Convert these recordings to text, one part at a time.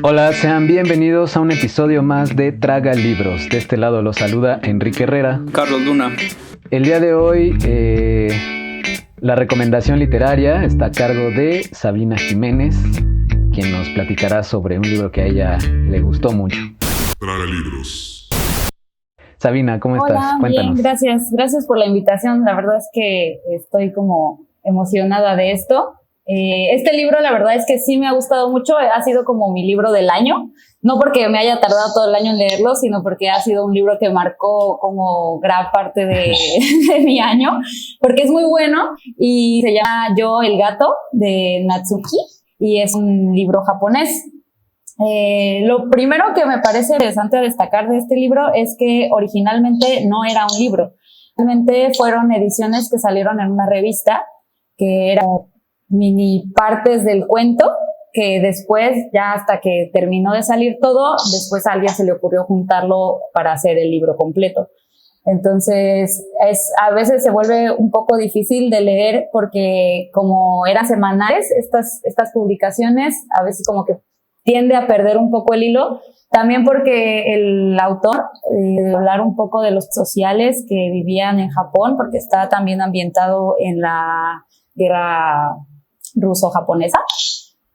Hola, sean bienvenidos a un episodio más de Traga Libros. De este lado los saluda Enrique Herrera. Carlos Luna. El día de hoy la recomendación literaria está a cargo de Sabina Jiménez, quien nos platicará sobre un libro que a ella le gustó mucho. Traga Libros. Sabina, ¿cómo estás? Hola, Cuéntanos. bien, gracias por la invitación. La verdad es que estoy como emocionada de esto. Este libro, la verdad es que sí me ha gustado mucho. Ha sido como mi libro del año. No porque me haya tardado todo el año en leerlo, sino porque ha sido un libro que marcó como gran parte de mi año, porque es muy bueno y se llama Yo, el gato, de Natsuki, y es un libro japonés. Lo primero que me parece interesante destacar de este libro es que originalmente no era un libro. Realmente fueron ediciones que salieron en una revista que eran mini partes del cuento, que después, ya hasta que terminó de salir todo, después a alguien se le ocurrió juntarlo para hacer el libro completo. Entonces, a veces se vuelve un poco difícil de leer porque como eran semanales estas publicaciones, a veces como que tiende a perder un poco el hilo, también porque el autor hablar un poco de los sociales que vivían en Japón, porque está también ambientado en la guerra ruso-japonesa.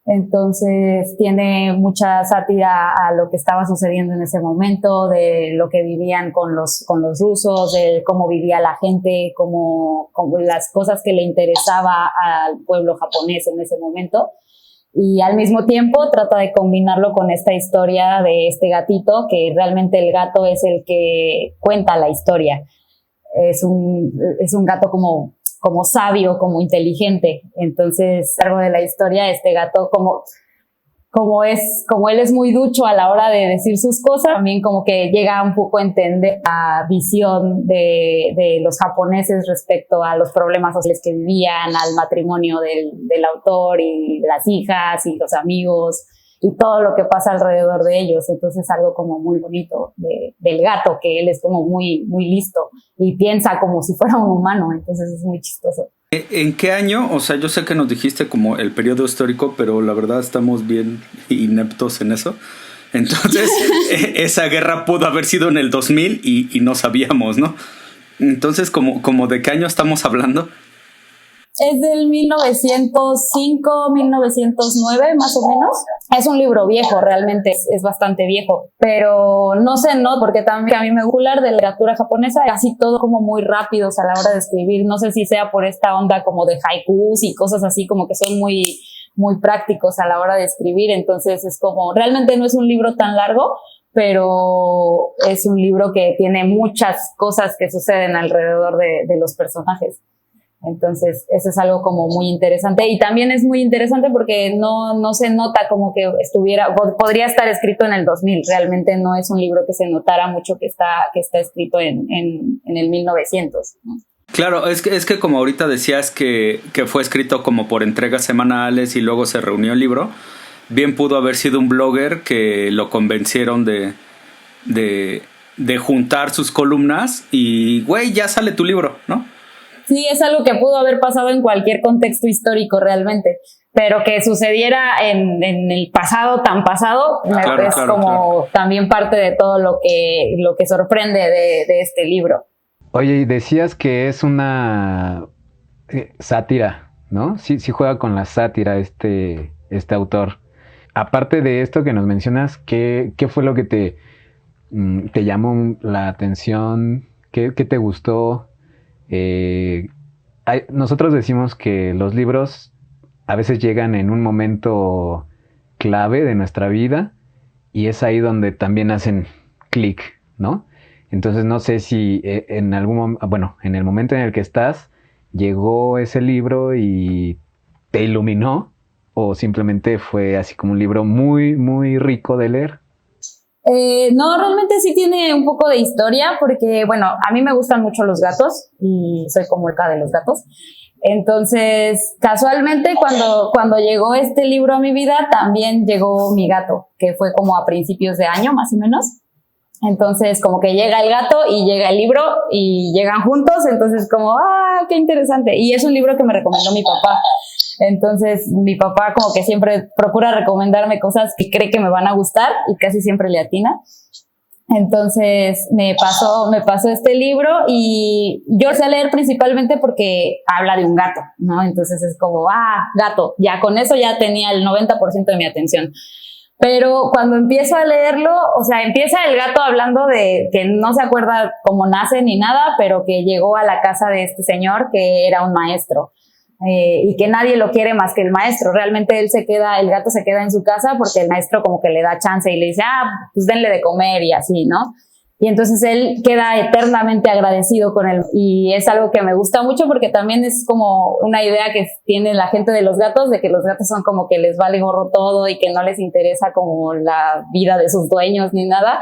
Entonces tiene mucha sátira a lo que estaba sucediendo en ese momento, de lo que vivían con los rusos, de cómo vivía la gente, como las cosas que le interesaba al pueblo japonés en ese momento. Y al mismo tiempo trata de combinarlo con esta historia de este gatito, que realmente el gato es el que cuenta la historia. Es un gato como sabio, como inteligente. Entonces, a lo largo de la historia, este gato como él es muy ducho a la hora de decir sus cosas, también como que llega un poco a entender la visión de los japoneses respecto a los problemas sociales que vivían, al matrimonio del autor y las hijas y los amigos y todo lo que pasa alrededor de ellos. Entonces algo como muy bonito del gato, que él es como muy, muy listo y piensa como si fuera un humano, entonces es muy chistoso. ¿En qué año? O sea, yo sé que nos dijiste como el periodo histórico, pero la verdad estamos bien ineptos en eso. Entonces, esa guerra pudo haber sido en el 2000 y no sabíamos, ¿no? Entonces, como ¿de qué año estamos hablando? Es del 1905, 1909, más o menos. Es un libro viejo, realmente es bastante viejo, pero no sé, ¿no? Porque también a mí me gusta hablar de literatura japonesa, casi todo como muy rápidos a la hora de escribir. No sé si sea por esta onda como de haikus y cosas así, como que son muy, muy prácticos a la hora de escribir. Entonces es como, realmente no es un libro tan largo, pero es un libro que tiene muchas cosas que suceden alrededor de los personajes. Entonces, eso es algo como muy interesante. Y también es muy interesante porque no se nota como que podría estar escrito en el 2000. Realmente no es un libro que se notara mucho que está escrito en el 1900, ¿no? Claro, es que como ahorita decías que fue escrito como por entregas semanales y luego se reunió el libro, bien pudo haber sido un blogger que lo convencieron de juntar sus columnas y, güey, ya sale tu libro, ¿no? Sí, es algo que pudo haber pasado en cualquier contexto histórico realmente, pero que sucediera en el pasado tan pasado, claro, es como claro. También parte de todo lo que sorprende de este libro. Oye, y decías que es una sátira, ¿no? Sí juega con la sátira este autor. Aparte de esto que nos mencionas, ¿qué fue lo que te llamó la atención? ¿Qué te gustó? Nosotros decimos que los libros a veces llegan en un momento clave de nuestra vida y es ahí donde también hacen clic, ¿no? Entonces no sé si en el momento en el que estás llegó ese libro y te iluminó o simplemente fue así como un libro muy, muy rico de leer. No, realmente sí tiene un poco de historia porque, bueno, a mí me gustan mucho los gatos y soy como loca de los gatos. Entonces, casualmente cuando llegó este libro a mi vida, también llegó mi gato, que fue como a principios de año, más o menos. Entonces como que llega el gato y llega el libro y llegan juntos, entonces como, qué interesante. Y es un libro que me recomendó mi papá. Entonces mi papá como que siempre procura recomendarme cosas que cree que me van a gustar y casi siempre le atina. Entonces me pasó este libro y yo empecé a leer principalmente porque habla de un gato, ¿no? Entonces es como, gato, ya con eso ya tenía el 90% de mi atención. Pero cuando empiezo a leerlo, o sea, empieza el gato hablando de que no se acuerda cómo nace ni nada, pero que llegó a la casa de este señor que era un maestro. Y que nadie lo quiere más que el maestro. Realmente el gato se queda en su casa porque el maestro como que le da chance y le dice, pues denle de comer y así, ¿no? Y entonces él queda eternamente agradecido con él. Y es algo que me gusta mucho porque también es como una idea que tiene la gente de los gatos, de que los gatos son como que les vale gorro todo y que no les interesa como la vida de sus dueños ni nada.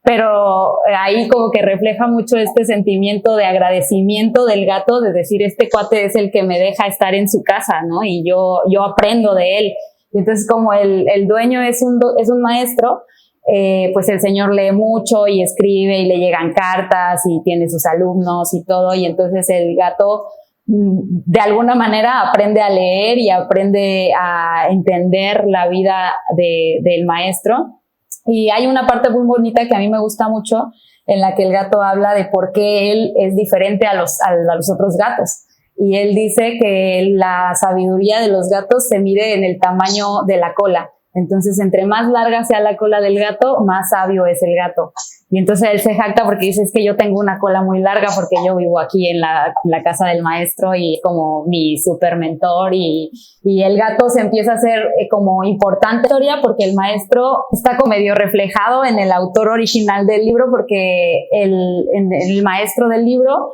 Pero ahí como que refleja mucho este sentimiento de agradecimiento del gato, de decir, este cuate es el que me deja estar en su casa, ¿no? Y yo aprendo de él. Y entonces como el dueño es un maestro, pues el señor lee mucho y escribe y le llegan cartas y tiene sus alumnos y todo, y entonces el gato de alguna manera aprende a leer y aprende a entender la vida del maestro. Y hay una parte muy bonita que a mí me gusta mucho, en la que el gato habla de por qué él es diferente a los otros gatos. Y él dice que la sabiduría de los gatos se mide en el tamaño de la cola. Entonces, entre más larga sea la cola del gato, más sabio es el gato. Y entonces él se jacta porque dice, es que yo tengo una cola muy larga porque yo vivo aquí en la casa del maestro y como mi super mentor, y el gato se empieza a hacer como importante historia porque el maestro está como medio reflejado en el autor original del libro, porque el maestro del libro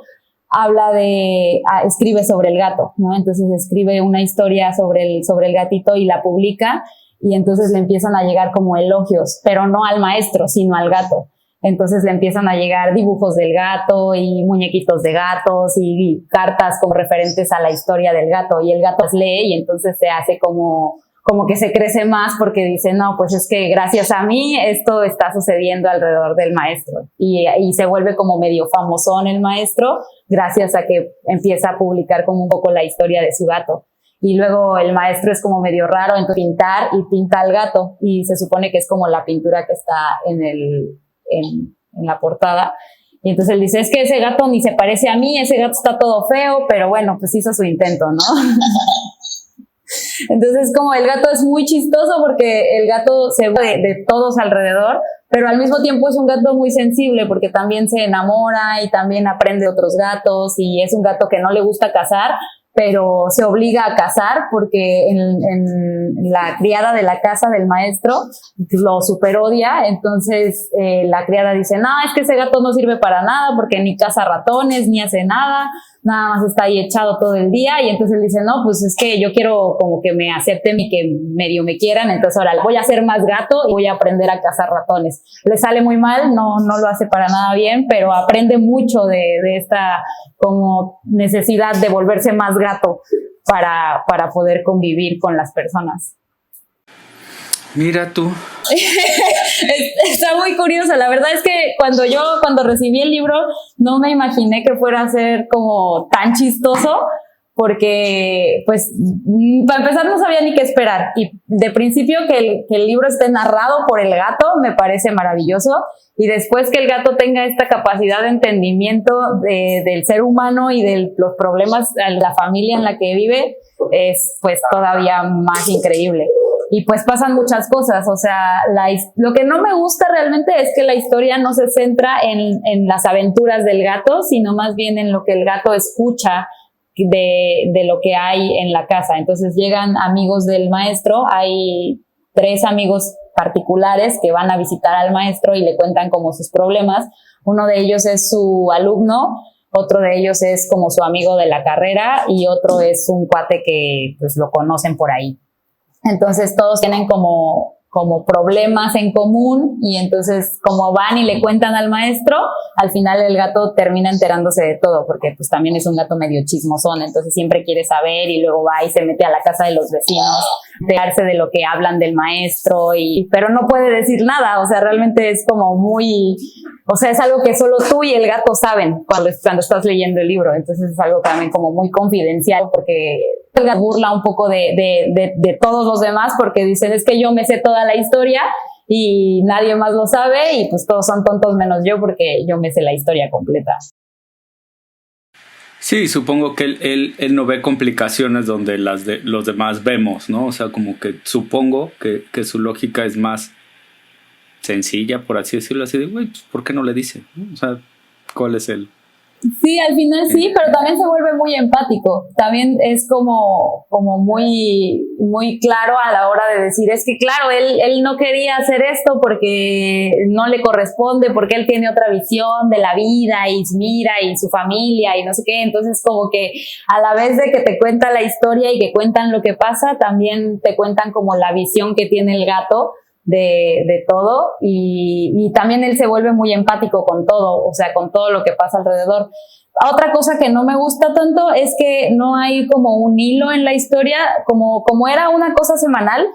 escribe sobre el gato, ¿no? Entonces escribe una historia sobre el gatito y la publica, y entonces le empiezan a llegar como elogios, pero no al maestro, sino al gato. Entonces le empiezan a llegar dibujos del gato y muñequitos de gatos y cartas como referentes a la historia del gato, y el gato lee y entonces se hace como que se crece más porque dice, no, pues es que gracias a mí esto está sucediendo alrededor del maestro, y se vuelve como medio famosón el maestro gracias a que empieza a publicar como un poco la historia de su gato. Y luego el maestro es como medio raro, entonces pinta al gato, y se supone que es como la pintura que está en la portada. Y entonces él dice, es que ese gato ni se parece a mí, ese gato está todo feo, pero bueno, pues hizo su intento, ¿no? Entonces como el gato es muy chistoso porque el gato se va de todos alrededor, pero al mismo tiempo es un gato muy sensible porque también se enamora y también aprende de otros gatos, y es un gato que no le gusta cazar, pero se obliga a cazar porque en la criada de la casa del maestro lo super odia. Entonces la criada dice, no, es que ese gato no sirve para nada porque ni caza ratones ni hace nada más está ahí echado todo el día. Y entonces él dice, no, pues es que yo quiero como que me acepten y que medio me quieran, entonces ahora voy a ser más gato y voy a aprender a cazar ratones. Le sale muy mal, no lo hace para nada bien, pero aprende mucho de esta como necesidad de volverse más gato para poder convivir con las personas. Mira tú. Está muy curioso. La verdad es que cuando recibí el libro no me imaginé que fuera a ser como tan chistoso, porque pues para empezar no sabía ni qué esperar, y de principio que el libro esté narrado por el gato me parece maravilloso, y después que el gato tenga esta capacidad de entendimiento del ser humano y de los problemas de la familia en la que vive, es pues todavía más increíble. Y pues pasan muchas cosas, o sea, lo que no me gusta realmente es que la historia no se centra en las aventuras del gato, sino más bien en lo que el gato escucha de lo que hay en la casa. Entonces llegan amigos del maestro, hay 3 amigos particulares que van a visitar al maestro y le cuentan como sus problemas. Uno de ellos es su alumno, otro de ellos es como su amigo de la carrera, y otro es un cuate que pues lo conocen por ahí. Entonces todos tienen como problemas en común, y entonces como van y le cuentan al maestro, al final el gato termina enterándose de todo, porque pues también es un gato medio chismosón, entonces siempre quiere saber y luego va y se mete a la casa de los vecinos, enterarse de lo que hablan del maestro, pero no puede decir nada, o sea, realmente es como muy O sea, es algo que solo tú y el gato saben cuando estás leyendo el libro. Entonces es algo también como muy confidencial, porque el gato burla un poco de todos los demás, porque dicen, es que yo me sé toda la historia y nadie más lo sabe, y pues todos son tontos menos yo, porque yo me sé la historia completa. Sí, supongo que él no ve complicaciones donde los demás vemos, ¿no? O sea, como que supongo que su lógica es más sencilla, por así decirlo, así de, güey, pues, ¿por qué no le dice? ¿No? O sea, ¿cuál es el...? Sí, al final sí, pero también se vuelve muy empático. También es como muy, muy claro a la hora de decir, es que claro, él no quería hacer esto porque no le corresponde, porque él tiene otra visión de la vida y mira y su familia y no sé qué. Entonces como que a la vez de que te cuenta la historia y que cuentan lo que pasa, también te cuentan como la visión que tiene el gato de todo, y también él se vuelve muy empático con todo, o sea, con todo lo que pasa alrededor. Otra cosa que no me gusta tanto es que no hay como un hilo en la historia, como era una cosa semanal,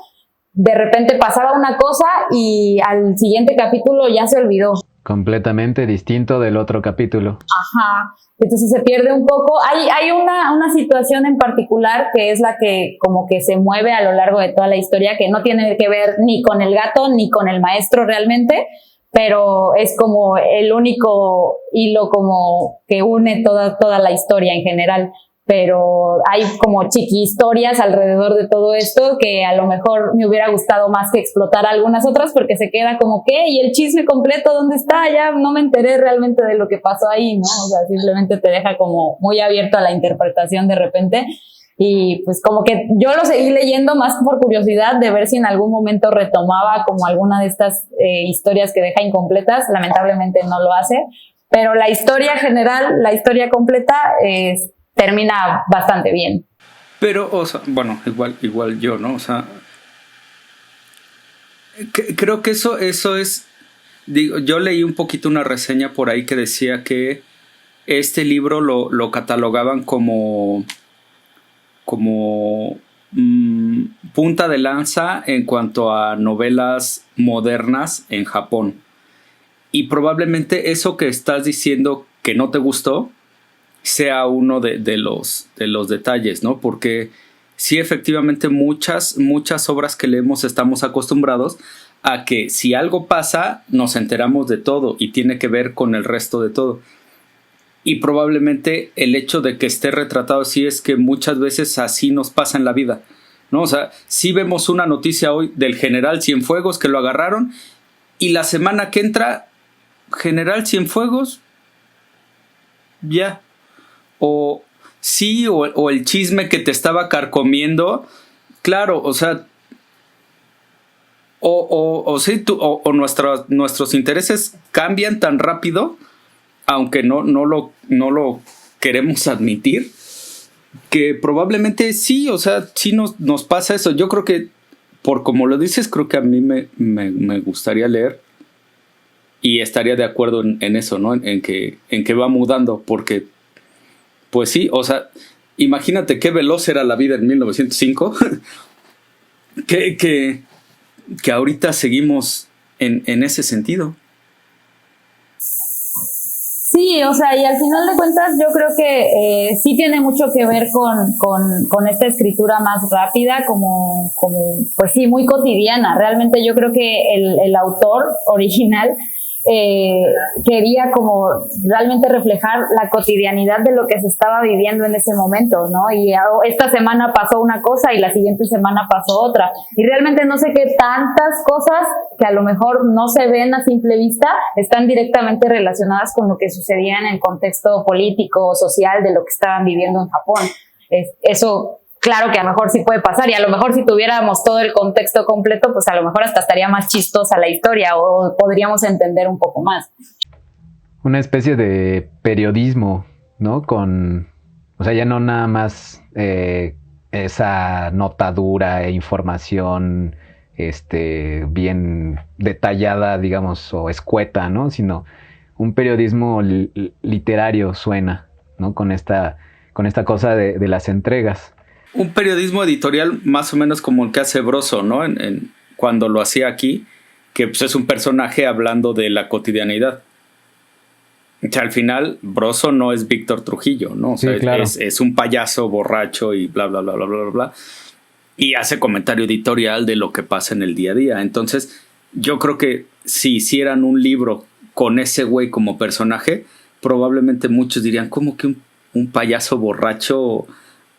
de repente pasaba una cosa y al siguiente capítulo ya se olvidó. Completamente distinto del otro capítulo. Ajá. Entonces se pierde un poco. Hay una situación en particular que es la que como que se mueve a lo largo de toda la historia, que no tiene que ver ni con el gato ni con el maestro realmente, pero es como el único hilo como que une toda la historia en general. Pero hay como chiqui historias alrededor de todo esto que a lo mejor me hubiera gustado más que explotar algunas otras, porque se queda como, ¿qué? ¿Y el chisme completo dónde está? Ya no me enteré realmente de lo que pasó ahí, ¿no? O sea, simplemente te deja como muy abierto a la interpretación de repente. Y pues como que yo lo seguí leyendo más por curiosidad de ver si en algún momento retomaba como alguna de estas historias que deja incompletas. Lamentablemente no lo hace, pero la historia general, la historia completa termina bastante bien. Pero, o sea, bueno, igual yo, ¿no? O sea, creo que eso es, digo, yo leí un poquito una reseña por ahí que decía que este libro lo catalogaban como punta de lanza en cuanto a novelas modernas en Japón. Y probablemente eso que estás diciendo que no te gustó sea uno de los detalles, ¿no? Porque sí, efectivamente, muchas obras que leemos estamos acostumbrados a que si algo pasa, nos enteramos de todo y tiene que ver con el resto de todo. Y probablemente el hecho de que esté retratado así es que muchas veces así nos pasa en la vida, ¿no? O sea, sí vemos una noticia hoy del general Cienfuegos que lo agarraron, y la semana que entra, general Cienfuegos, ya. O sí, o el chisme que te estaba carcomiendo, claro, o sea, sí, nuestros intereses cambian tan rápido, aunque no lo queremos admitir, que probablemente sí, o sea, sí nos pasa eso. Yo creo que, por como lo dices, creo que a mí me gustaría leer y estaría de acuerdo en eso, ¿no? En que va mudando, porque pues sí, o sea, imagínate qué veloz era la vida en 1905, que ahorita seguimos en ese sentido. Sí, o sea, y al final de cuentas yo creo que sí tiene mucho que ver con esta escritura más rápida, como pues sí, muy cotidiana. Realmente yo creo que el autor original quería como realmente reflejar la cotidianidad de lo que se estaba viviendo en ese momento, ¿no? Y esta semana pasó una cosa y la siguiente semana pasó otra. Y realmente no sé qué tantas cosas que a lo mejor no se ven a simple vista están directamente relacionadas con lo que sucedía en el contexto político, social de lo que estaban viviendo en Japón. Eso, claro que a lo mejor sí puede pasar, y a lo mejor si tuviéramos todo el contexto completo, pues a lo mejor hasta estaría más chistosa la historia o podríamos entender un poco más. Una especie de periodismo, ¿no? O sea, ya no nada más esa notadura e información bien detallada, digamos, o escueta, ¿no? Sino un periodismo literario suena, ¿no? Con esta cosa de las entregas. Un periodismo editorial más o menos como el que hace Broso, ¿no? Cuando lo hacía aquí, que pues es un personaje hablando de la cotidianidad. O sea, al final, Broso no es Víctor Trujillo, ¿no? O sea, Sí, claro. es un payaso borracho y bla, bla, bla, bla, bla, bla. Y hace comentario editorial de lo que pasa en el día a día. Entonces, yo creo que si hicieran un libro con ese güey como personaje, probablemente muchos dirían, ¿cómo que un payaso borracho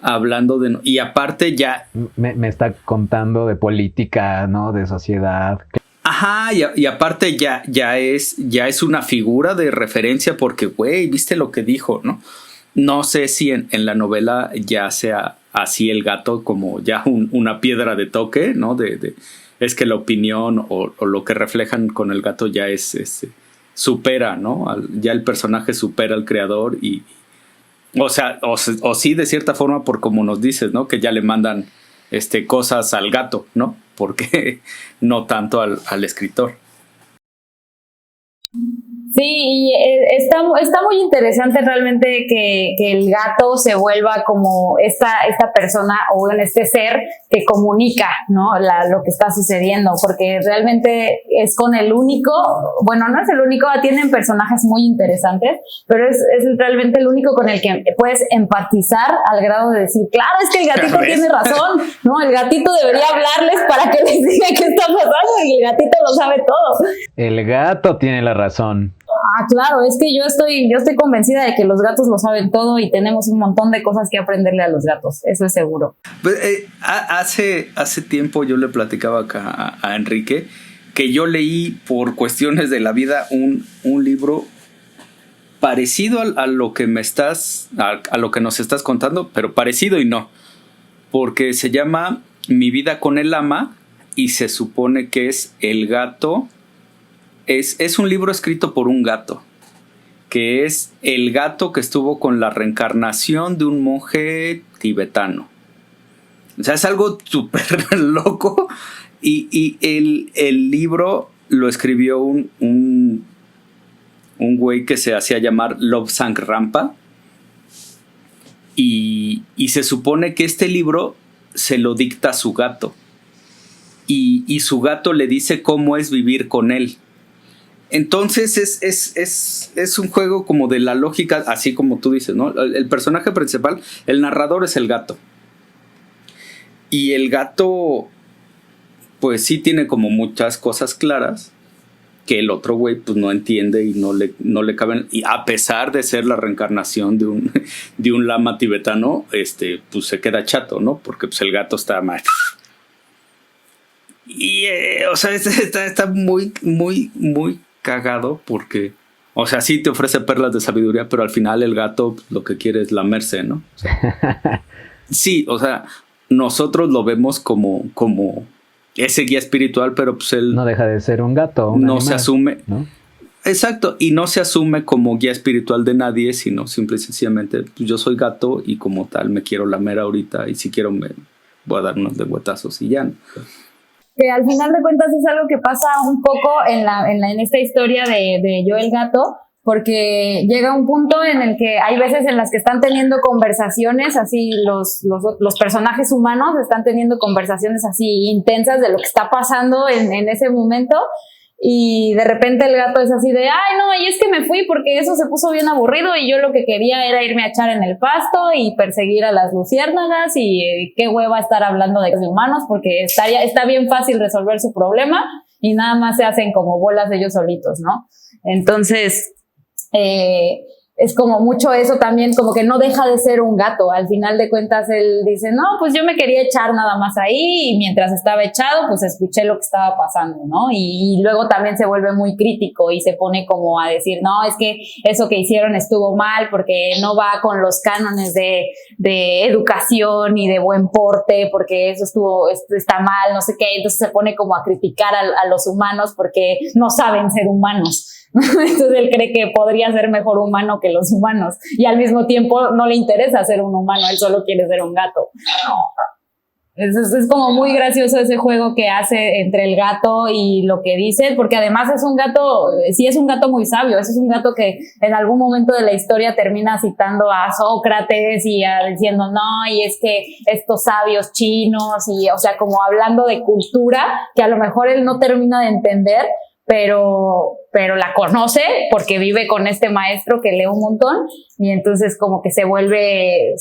hablando de... Y aparte ya... Me está contando de política, ¿no? De sociedad. Ajá, y aparte ya es una figura de referencia porque, güey, ¿viste lo que dijo, no? No sé si en la novela ya sea así el gato como ya una piedra de toque, ¿no? Es que la opinión o lo que reflejan con el gato ya supera, ¿no? Ya el personaje supera al creador y... O sea, o sí, de cierta forma, por como nos dices, ¿no? Que ya le mandan cosas al gato, ¿no? Porque no tanto al escritor. Sí, y está muy interesante realmente que el gato se vuelva como esta persona o en este ser que comunica, ¿no? Lo que está sucediendo, porque realmente es con el único, bueno, no es el único, tienen personajes muy interesantes, pero es realmente el único con el que puedes empatizar al grado de decir, claro, es que el gatito tiene razón, ¿no? El gatito debería hablarles para que les diga qué está pasando y el gatito lo sabe todo. El gato tiene la razón. Claro, es que yo estoy convencida de que los gatos lo saben todo y tenemos un montón de cosas que aprenderle a los gatos, eso es seguro. Pues, hace tiempo yo le platicaba acá a Enrique que yo leí por cuestiones de la vida un libro parecido a lo que a lo que nos estás contando, pero parecido y no, porque se llama Mi vida con el ama y se supone que es el gato. Es un libro escrito por un gato, que es el gato que estuvo con la reencarnación de un monje tibetano. O sea, es algo súper loco. Y el libro lo escribió un güey que se hacía llamar Lobsang Rampa. Y se supone que este libro se lo dicta a su gato. Y su gato le dice cómo es vivir con él. Entonces es un juego como de la lógica, así como tú dices, ¿no? El personaje principal, el narrador es el gato. Y el gato, pues sí tiene como muchas cosas claras que el otro güey pues no entiende y no le caben. Y a pesar de ser la reencarnación de un lama tibetano, pues se queda chato, ¿no? Porque pues el gato está mal. Y, o sea, está muy, muy, muy cagado porque, o sea, sí te ofrece perlas de sabiduría, pero al final el gato lo que quiere es lamerse, ¿no? O sea, sí, o sea, nosotros lo vemos como ese guía espiritual, pero pues él no deja de ser un gato. Un no animal, se asume, ¿no? Exacto, y no se asume como guía espiritual de nadie, sino simple y sencillamente, pues yo soy gato y como tal me quiero lamer ahorita y si quiero me voy a dar unos lengüetazos y ya, ¿no? Que al final de cuentas es algo que pasa un poco en esta historia de Yo el gato, porque llega un punto en el que hay veces en las que están teniendo conversaciones así, los personajes humanos están teniendo conversaciones así intensas de lo que está pasando en ese momento, y de repente el gato es así de, ay no, y es que me fui porque eso se puso bien aburrido y yo lo que quería era irme a echar en el pasto y perseguir a las luciérnagas y qué hueva estar hablando de humanos porque está bien fácil resolver su problema y nada más se hacen como bolas de ellos solitos, ¿no? Entonces es como mucho eso también, como que no deja de ser un gato. Al final de cuentas él dice, no, pues yo me quería echar nada más ahí y mientras estaba echado pues escuché lo que estaba pasando, ¿no? Y luego también se vuelve muy crítico y se pone como a decir, no, es que eso que hicieron estuvo mal porque no va con los cánones de educación y de buen porte, porque eso está mal, no sé qué. Entonces se pone como a criticar a los humanos porque no saben ser humanos. Entonces él cree que podría ser mejor humano que los humanos y al mismo tiempo no le interesa ser un humano, él solo quiere ser un gato. Es como muy gracioso ese juego que hace entre el gato y lo que dice, porque además es un gato, sí es un gato muy sabio, es un gato que en algún momento de la historia termina citando a Sócrates y diciendo no, y es que estos sabios chinos y o sea como hablando de cultura que a lo mejor él no termina de entender, pero pero la conoce porque vive con este maestro que lee un montón, y entonces como que se vuelve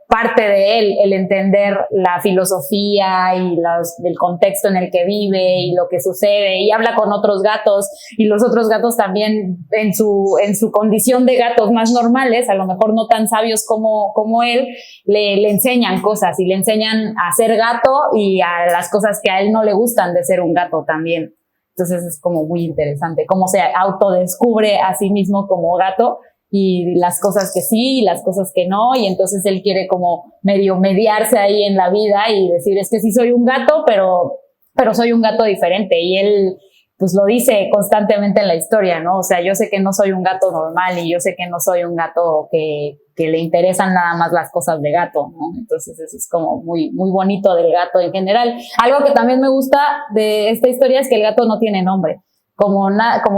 parte de él el entender la filosofía y el contexto en el que vive y lo que sucede, y habla con otros gatos, y los otros gatos también en su condición de gatos más normales, a lo mejor no tan sabios como él, le enseñan cosas, y le enseñan a ser gato y a las cosas que a él no le gustan de ser un gato también. Entonces es como muy interesante cómo se autodescubre a sí mismo como gato, y las cosas que sí y las cosas que no, y entonces él quiere como medio mediarse ahí en la vida y decir, es que sí soy un gato, pero soy un gato diferente, y él pues lo dice constantemente en la historia, ¿no? O sea, yo sé que no soy un gato normal, y yo sé que no soy un gato que le interesan nada más las cosas de gato, ¿no? Entonces eso es como muy, muy bonito del gato en general. Algo que también me gusta de esta historia es que el gato no tiene nombre. Como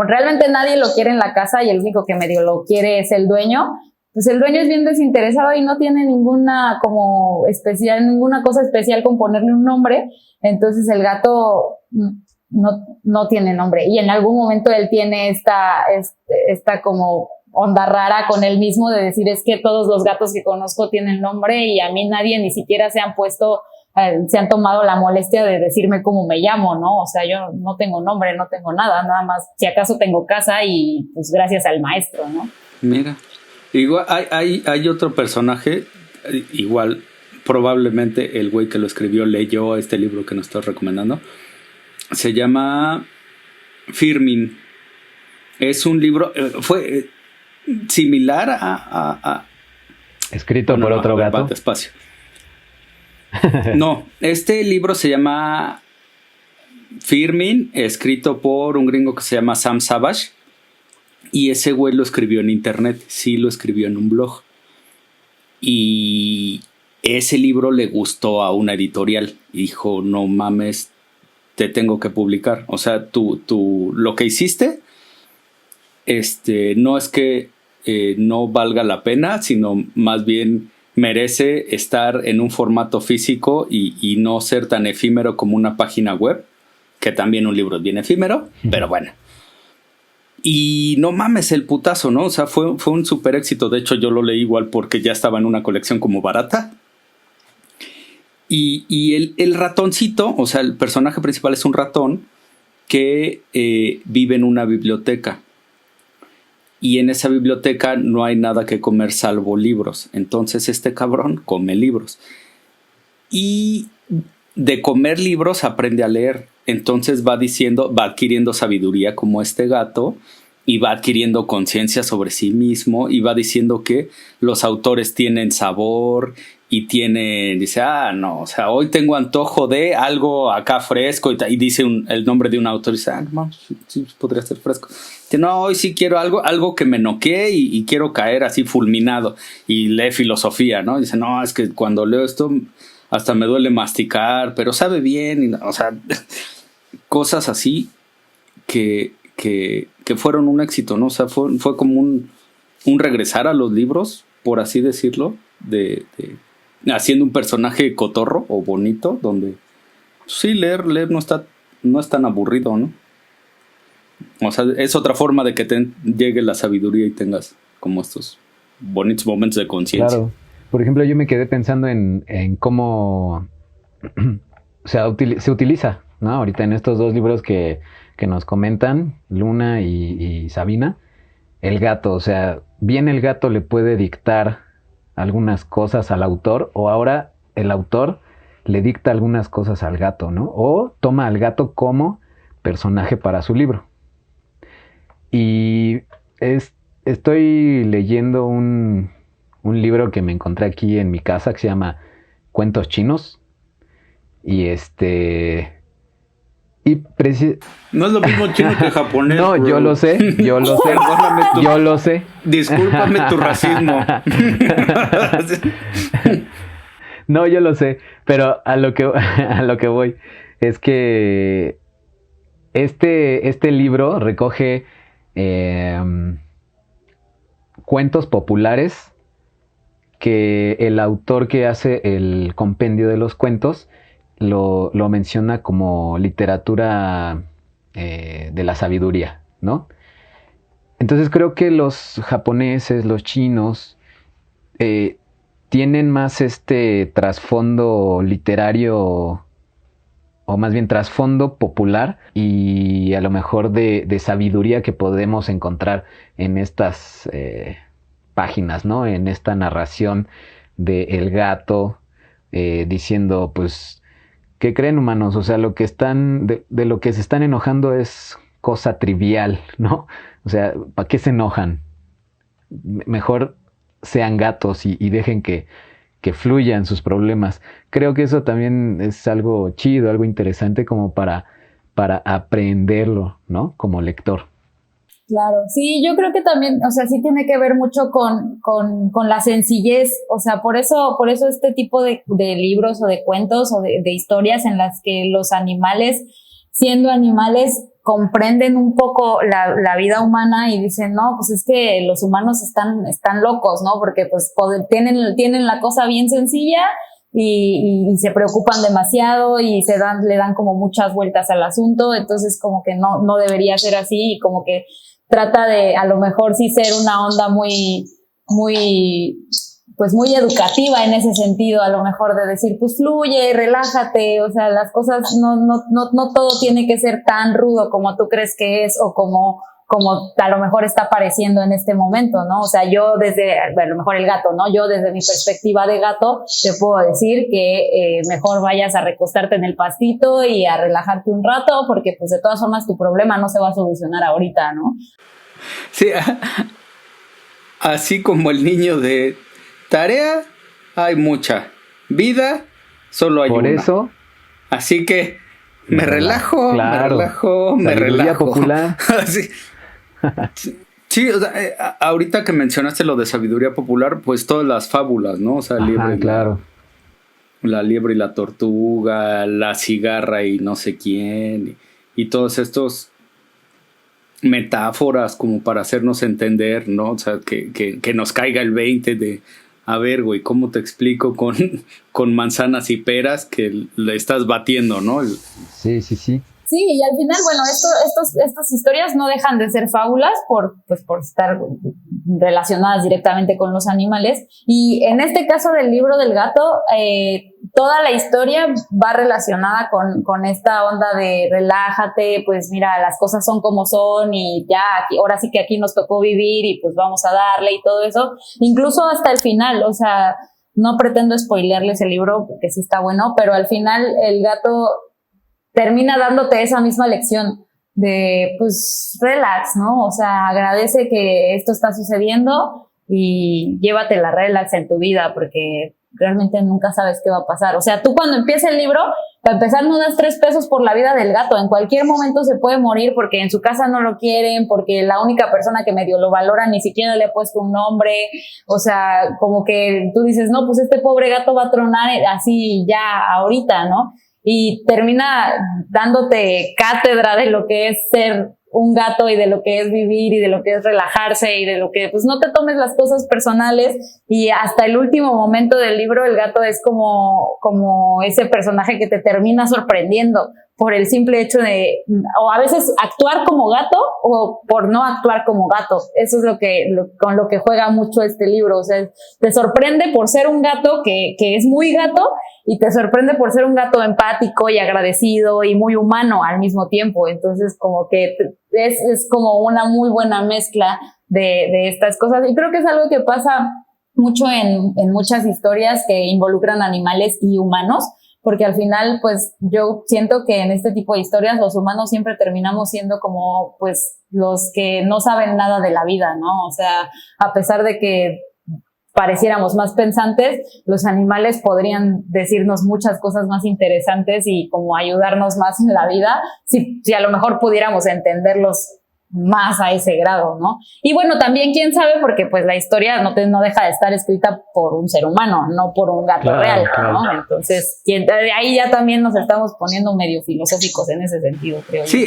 realmente nadie lo quiere en la casa, y el único que medio lo quiere es el dueño, pues el dueño es bien desinteresado y no tiene ninguna cosa especial con ponerle un nombre. Entonces el gato no tiene nombre, y en algún momento él tiene esta como onda rara con él mismo de decir, es que todos los gatos que conozco tienen nombre, y a mí nadie ni siquiera se han tomado la molestia de decirme cómo me llamo, ¿no? O sea, yo no tengo nombre, no tengo nada más, si acaso tengo casa, y pues gracias al maestro, ¿no? Mira, igual hay otro personaje, igual probablemente el güey que lo escribió leyó este libro que nos estás recomendando. Se llama Firmin. Es un libro, fue similar a escrito por otro gato. Despacio. No, este libro se llama Firmin, escrito por un gringo que se llama Sam Savage, y ese güey lo escribió en internet, sí lo escribió en un blog, y ese libro le gustó a una editorial y dijo, no mames, te tengo que publicar. O sea, tú lo que hiciste no es que no valga la pena, sino más bien merece estar en un formato físico y no ser tan efímero como una página web, que también un libro es bien efímero, pero bueno. Y no mames el putazo, ¿no? O sea, fue un súper éxito. De hecho, yo lo leí igual porque ya estaba en una colección como barata. Y el ratoncito, o sea, el personaje principal es un ratón que vive en una biblioteca. Y en esa biblioteca no hay nada que comer salvo libros. Entonces este cabrón come libros. Y de comer libros aprende a leer. Entonces va adquiriendo sabiduría como este gato, y va adquiriendo conciencia sobre sí mismo, y va diciendo que los autores tienen sabor y dice, no, o sea, hoy tengo antojo de algo acá fresco, y dice el nombre de un autor, y dice, no, sí podría ser fresco. Dice, no, hoy sí quiero algo que me noquee y quiero caer así fulminado, y lee filosofía, ¿no? Dice, no, es que cuando leo esto hasta me duele masticar, pero sabe bien, o sea, cosas así que fueron un éxito, ¿no? O sea, fue como un regresar a los libros, por así decirlo, de haciendo un personaje cotorro o bonito, donde sí, leer no es tan aburrido, ¿no? O sea, es otra forma de que te llegue la sabiduría y tengas como estos bonitos momentos de conciencia. Claro. Por ejemplo, yo me quedé pensando en cómo se utiliza, ¿no? Ahorita en estos dos libros que nos comentan, Luna y Sabina, el gato, o sea, bien el gato le puede dictar algunas cosas al autor, o ahora el autor le dicta algunas cosas al gato, ¿no? O toma al gato como personaje para su libro. Y estoy leyendo un libro que me encontré aquí en mi casa que se llama Cuentos Chinos. Y no es lo mismo chino que japonés. No, bro. Yo lo sé. Yo lo sé. Discúlpame tu racismo. No, yo lo sé, pero a lo que voy es que este libro recoge cuentos populares que el autor que hace el compendio de los cuentos lo menciona como literatura de la sabiduría, ¿no? Entonces creo que los japoneses, los chinos, tienen más este trasfondo literario, o más bien trasfondo popular, y a lo mejor de sabiduría que podemos encontrar en estas páginas, ¿no? En esta narración de el gato diciendo, pues, ¿qué creen, humanos? O sea, lo que están, de lo que se están enojando es cosa trivial, ¿no? O sea, ¿para qué se enojan? Mejor sean gatos y dejen que fluyan sus problemas. Creo que eso también es algo chido, algo interesante como para aprenderlo, ¿no? Como lector. Claro, sí, yo creo que también, o sea, sí tiene que ver mucho con la sencillez, o sea, por eso este tipo de libros o de cuentos o de historias en las que los animales, siendo animales, comprenden un poco la vida humana y dicen, no, pues es que los humanos están locos, ¿no? Porque pues tienen la cosa bien sencilla y se preocupan demasiado y le dan como muchas vueltas al asunto, entonces como que no debería ser así y como que trata de a lo mejor sí ser una onda pues muy educativa en ese sentido, a lo mejor de decir, pues fluye, relájate, o sea, las cosas no todo tiene que ser tan rudo como tú crees que es o como a lo mejor está pareciendo en este momento, ¿no? O sea, yo a lo mejor el gato, ¿no? Yo desde mi perspectiva de gato te puedo decir que mejor vayas a recostarte en el pastito y a relajarte un rato porque pues de todas formas tu problema no se va a solucionar ahorita, ¿no? Sí, así como el niño de tarea, hay mucha. Vida, solo hay una. Por eso... Así que me relajo, claro. me relajo. Popular. Sí. Sí, o sea, ahorita que mencionaste lo de sabiduría popular, pues todas las fábulas, ¿no? O sea, claro. La liebre y la tortuga, la cigarra y no sé quién, y todos estos metáforas como para hacernos entender, ¿no? O sea, que nos caiga el 20 de, a ver, güey, ¿cómo te explico con manzanas y peras que le estás batiendo, ¿no? Sí. Sí, y al final, bueno, estas historias no dejan de ser fábulas por estar relacionadas directamente con los animales. Y en este caso del libro del gato, toda la historia va relacionada con esta onda de relájate, pues mira, las cosas son como son y ya, ahora sí que aquí nos tocó vivir y pues vamos a darle y todo eso. Incluso hasta el final, o sea, no pretendo spoilearles el libro porque sí está bueno, pero al final el gato termina dándote esa misma lección de, pues, relax, ¿no? O sea, agradece que esto está sucediendo y llévate la relax en tu vida porque realmente nunca sabes qué va a pasar. O sea, tú cuando empieza el libro, para empezar no das 3 pesos por la vida del gato. En cualquier momento se puede morir porque en su casa no lo quieren, porque la única persona que medio lo valora ni siquiera le ha puesto un nombre. O sea, como que tú dices, no, pues este pobre gato va a tronar así ya ahorita, ¿no? Y termina dándote cátedra de lo que es ser un gato y de lo que es vivir y de lo que es relajarse y de lo que, pues no te tomes las cosas personales y hasta el último momento del libro el gato es como ese personaje que te termina sorprendiendo por el simple hecho de, o a veces actuar como gato o por no actuar como gato. Eso es con lo que juega mucho este libro. O sea, te sorprende por ser un gato que es muy gato y te sorprende por ser un gato empático y agradecido y muy humano al mismo tiempo. Entonces, como que es como una muy buena mezcla de estas cosas. Y creo que es algo que pasa mucho en muchas historias que involucran animales y humanos, porque al final, pues, yo siento que en este tipo de historias los humanos siempre terminamos siendo como, pues, los que no saben nada de la vida, ¿no? O sea, a pesar de que pareciéramos más pensantes, los animales podrían decirnos muchas cosas más interesantes y como ayudarnos más en la vida, si a lo mejor pudiéramos entenderlos más a ese grado, ¿no? Y bueno, también quién sabe, porque pues la historia no deja de estar escrita por un ser humano, no por un gato real, ¿no? Entonces, ahí ya también nos estamos poniendo medio filosóficos en ese sentido, creo. Sí,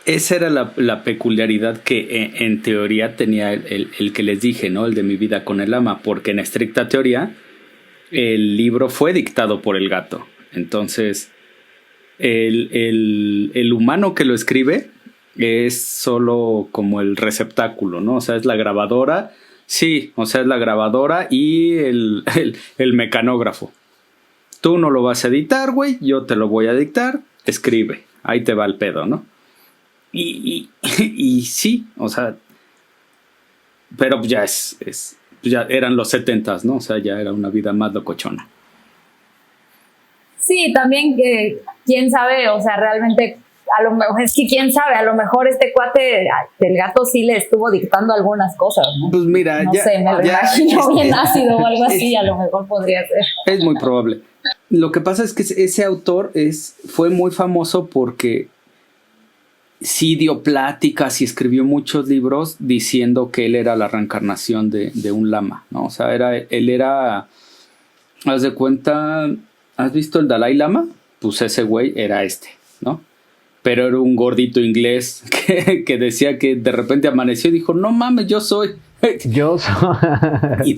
esa era la peculiaridad que en teoría tenía el que les dije, ¿no? El de Mi vida con el ama, porque en estricta teoría el libro fue dictado por el gato. Entonces, el humano que lo escribe es solo como el receptáculo, ¿no? O sea, es la grabadora. Sí, o sea, es la grabadora y el mecanógrafo. Tú no lo vas a editar, güey, yo te lo voy a dictar, escribe, ahí te va el pedo, ¿no? Y sí, o sea, pero ya ya eran los 70s, ¿no? O sea, ya era una vida más locochona. Sí, también que quién sabe, o sea, realmente a lo mejor, es que quién sabe, a lo mejor este cuate del gato sí le estuvo dictando algunas cosas, ¿no? Pues mira, no sé, me lo imagino bien ácido o algo así, a lo mejor podría ser. Es muy probable. Lo que pasa es que ese autor fue muy famoso porque sí dio pláticas y escribió muchos libros diciendo que él era la reencarnación de un lama, ¿no? O sea, él era, haz de cuenta, ¿has visto el Dalai Lama? Pues ese güey era ¿no? Pero era un gordito inglés que decía que de repente amaneció y dijo, no mames, yo soy. Y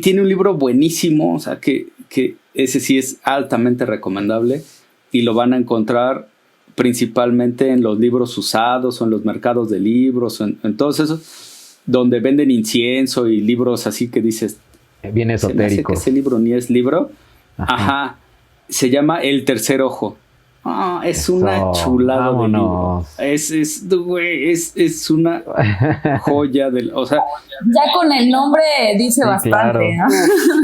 tiene un libro buenísimo, o sea, que ese sí es altamente recomendable y lo van a encontrar principalmente en los libros usados o en los mercados de libros, o en todos esos donde venden incienso y libros así que dices, bien esotérico. Ese libro ni es libro. Ajá. Se llama El Tercer Ojo. Es una chulada de libro. Es una joya o sea, ya con el nombre dice bastante, claro.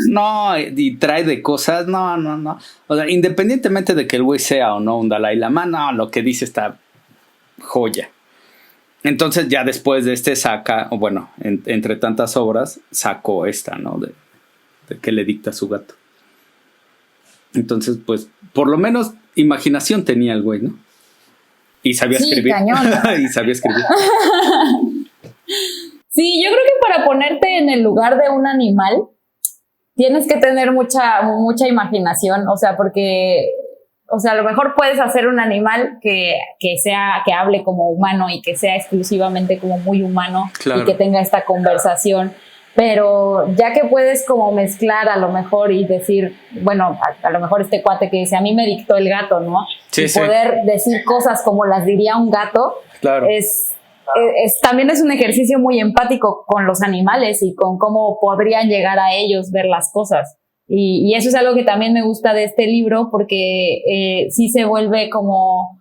¿No? No, y trae de cosas, no. O sea, independientemente de que el güey sea o no un Dalai Lama, no, lo que dice está joya. Entonces ya después de saca, o bueno, entre tantas obras, sacó esta, ¿no? De que le dicta a su gato. Entonces, pues, por lo menos imaginación tenía el güey, ¿no? Y sabía escribir. Cañón. Y sabía escribir. Sí, yo creo que para ponerte en el lugar de un animal tienes que tener mucha imaginación, o sea, porque, o sea, a lo mejor puedes hacer un animal que hable como humano y que sea exclusivamente como muy humano, claro, y que tenga esta conversación. Pero ya que puedes como mezclar a lo mejor y decir, bueno, a lo mejor este cuate que dice, a mí me dictó el gato, ¿no? Sí, y poder decir cosas como las diría un gato, claro, también es un ejercicio muy empático con los animales y con cómo podrían llegar a ellos ver las cosas. Y eso es algo que también me gusta de este libro porque sí se vuelve como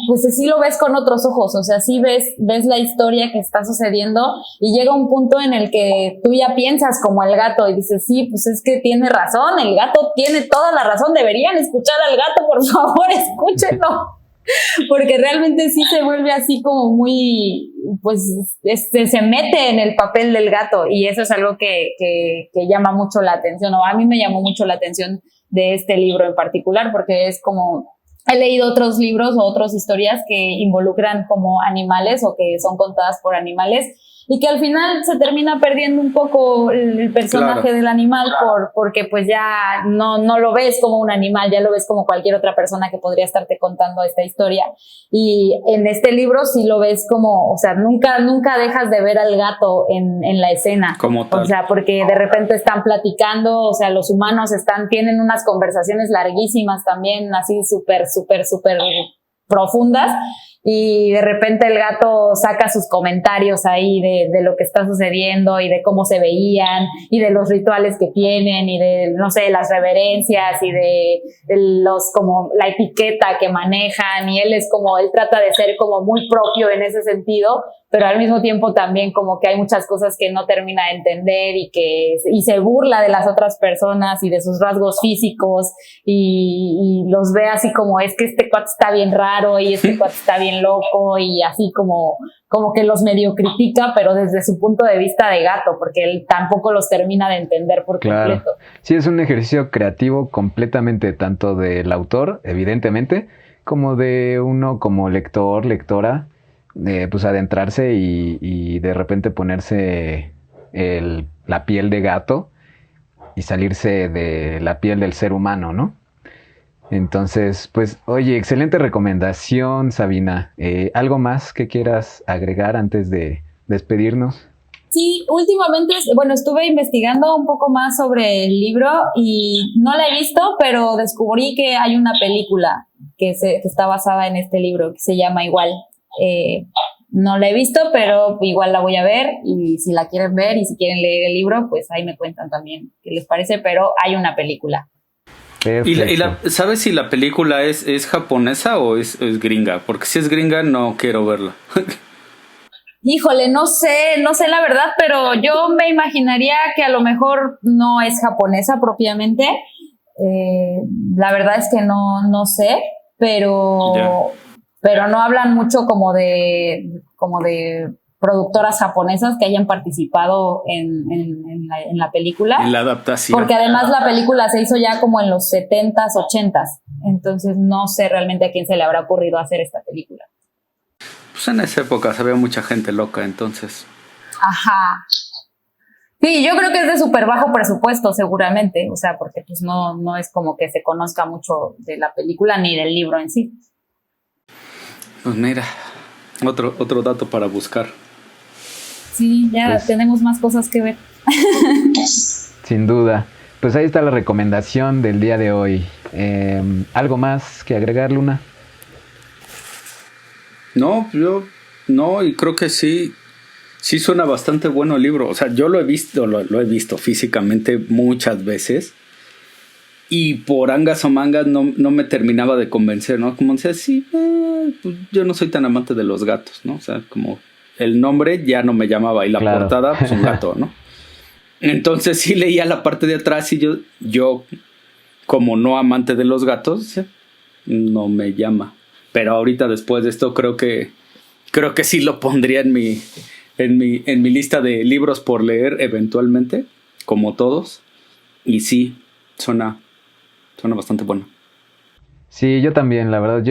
pues sí lo ves con otros ojos, o sea, sí ves la historia que está sucediendo y llega un punto en el que tú ya piensas como el gato y dices, sí, pues es que tiene razón, el gato tiene toda la razón, deberían escuchar al gato, por favor, escúchenlo, porque realmente sí se vuelve así como muy, pues se mete en el papel del gato y eso es algo que llama mucho la atención, o a mí me llamó mucho la atención de este libro en particular, porque es como, he leído otros libros o otras historias que involucran como animales o que son contadas por animales y que al final se termina perdiendo un poco el personaje, claro, del animal porque pues ya no lo ves como un animal, ya lo ves como cualquier otra persona que podría estarte contando esta historia. Y en este libro sí lo ves como, o sea, nunca dejas de ver al gato en la escena. Como tal. O sea, porque de repente están platicando, o sea, los humanos tienen unas conversaciones larguísimas también, así súper profundas. Y de repente el gato saca sus comentarios ahí de lo que está sucediendo y de cómo se veían y de los rituales que tienen y de, no sé, las reverencias y de los, como la etiqueta que manejan, y él trata de ser como muy propio en ese sentido, pero al mismo tiempo también como que hay muchas cosas que no termina de entender y se burla de las otras personas y de sus rasgos físicos y los ve así como, es que este cuate está bien raro y este cuate está bien loco, y así como que los medio critica, pero desde su punto de vista de gato, porque él tampoco los termina de entender por completo. Sí, es un ejercicio creativo completamente, tanto del autor, evidentemente, como de uno como lector, lectora, pues adentrarse y de repente ponerse la piel de gato y salirse de la piel del ser humano, ¿no? Entonces, pues, oye, excelente recomendación, Sabina. ¿Algo más que quieras agregar antes de despedirnos? Sí, últimamente, bueno, estuve investigando un poco más sobre el libro y no la he visto, pero descubrí que hay una película que está basada en este libro, que se llama igual. No la he visto, pero igual la voy a ver, y si la quieren ver y si quieren leer el libro, pues ahí me cuentan también qué les parece, pero hay una película. ¿Sabes si la película es japonesa o es gringa? Porque si es gringa no quiero verla. Híjole, no sé la verdad, pero yo me imaginaría que a lo mejor no es japonesa propiamente. La verdad es que no sé, pero no hablan mucho como de productoras japonesas que hayan participado en la película. En la adaptación. Porque además la película se hizo ya como en los 70s, 80s. Entonces no sé realmente a quién se le habrá ocurrido hacer esta película. Pues en esa época se había mucha gente loca, entonces. Ajá. Sí, yo creo que es de súper bajo presupuesto, seguramente. O sea, porque pues no es como que se conozca mucho de la película ni del libro en sí. Pues mira, otro dato para buscar. Sí, ya pues, tenemos más cosas que ver. Sin duda. Pues ahí está la recomendación del día de hoy. ¿Algo más que agregar, Luna? No, y creo que sí suena bastante bueno el libro. O sea, yo lo he visto físicamente muchas veces. Y por angas o mangas no me terminaba de convencer, ¿no? Como decía, sí, pues yo no soy tan amante de los gatos, ¿no? O sea, como el nombre ya no me llamaba y la portada, pues un gato, ¿no? Entonces sí leía la parte de atrás y yo como no amante de los gatos, no me llama. Pero ahorita después de esto creo que sí lo pondría en mi lista de libros por leer eventualmente, como todos. Y sí, suena bastante bueno. Sí, yo también, la verdad,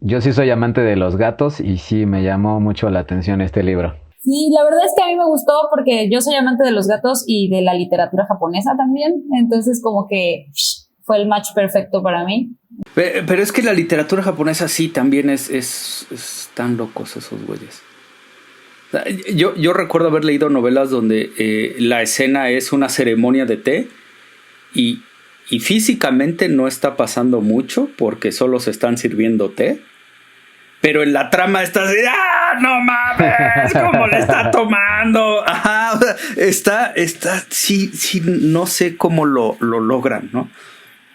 yo sí soy amante de los gatos y sí me llamó mucho la atención este libro. Sí, la verdad es que a mí me gustó porque yo soy amante de los gatos y de la literatura japonesa también, entonces como que fue el match perfecto para mí. Pero es que la literatura japonesa sí también es tan locos esos güeyes. Yo recuerdo haber leído novelas donde la escena es una ceremonia de té y físicamente no está pasando mucho porque solo se están sirviendo té, pero en la trama está así, ¡ah, no mames! ¿Cómo le está tomando? Ajá, está, sí, no sé cómo lo logran, ¿no?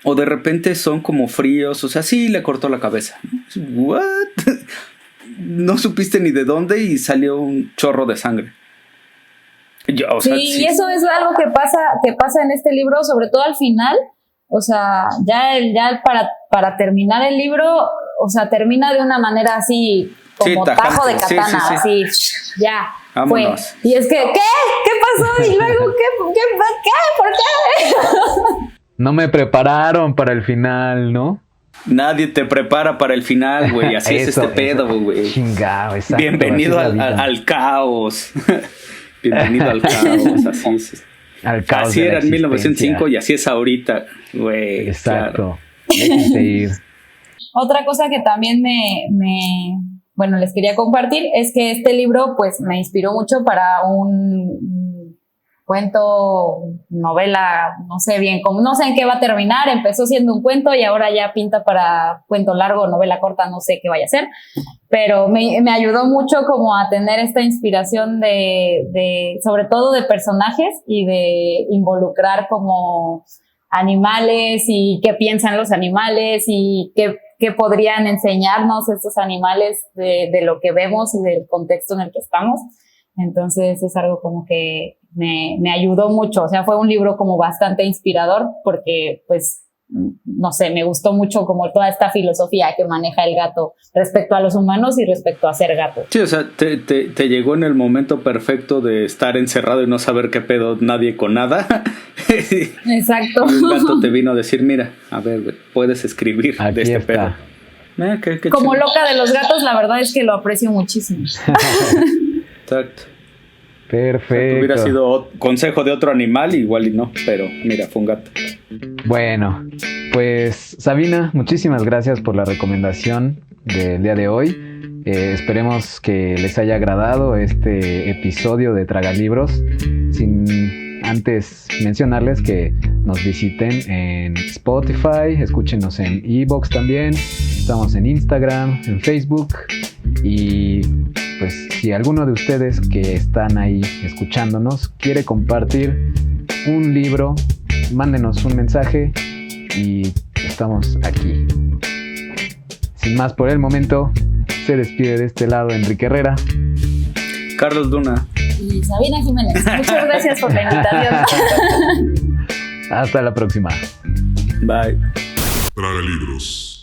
O de repente son como fríos, o sea, sí le cortó la cabeza. ¿What? No supiste ni de dónde y salió un chorro de sangre. Sí, y eso es algo que pasa en este libro, sobre todo al final. O sea, ya para terminar el libro, o sea, termina de una manera así, como tajo de katana, así, ya, vámonos. Fue. Y es que, ¿qué pasó? Y luego, ¿qué? ¿Por qué? No me prepararon para el final, ¿no? Nadie te prepara para el final, güey. Así es este pedo, güey. Chingado, exacto. Bienvenido al caos. Bienvenido al caos, así es. Al caos así era en 1905 y así es ahorita, güey. Exacto. Déjense ir. Otra cosa que también bueno, les quería compartir es que este libro, pues, me inspiró mucho para un cuento, novela, no sé bien, no sé en qué va a terminar. Empezó siendo un cuento y ahora ya pinta para cuento largo, novela corta, no sé qué vaya a ser. Pero me ayudó mucho como a tener esta inspiración de sobre todo de personajes y de involucrar como animales y qué piensan los animales y qué podrían enseñarnos estos animales de lo que vemos y del contexto en el que estamos. Entonces es algo como que me ayudó mucho. O sea, fue un libro como bastante inspirador porque, pues, no sé, me gustó mucho como toda esta filosofía que maneja el gato respecto a los humanos y respecto a ser gato. Sí, o sea, te llegó en el momento perfecto de estar encerrado y no saber qué pedo nadie con nada. Exacto. Y un gato te vino a decir, mira, a ver, puedes escribir aquí de este pedo. Qué como chido. Loca de los gatos, la verdad es que lo aprecio muchísimo. Exacto. Perfecto. Hubiera sido consejo de otro animal, igual y no, pero mira, fue un gato. Bueno, pues Sabina, muchísimas gracias por la recomendación del día de hoy. Esperemos que les haya agradado este episodio de Tragalibros. Sin antes mencionarles que nos visiten en Spotify, escúchenos en iVoox también. Estamos en Instagram, en Facebook. Y pues si alguno de ustedes que están ahí escuchándonos quiere compartir un libro, mándenos un mensaje y estamos aquí. Sin más por el momento, se despide de este lado Enrique Herrera, Carlos Duna y Sabina Jiménez. Muchas gracias por la invitación. Hasta la próxima. Bye. Tragalibros.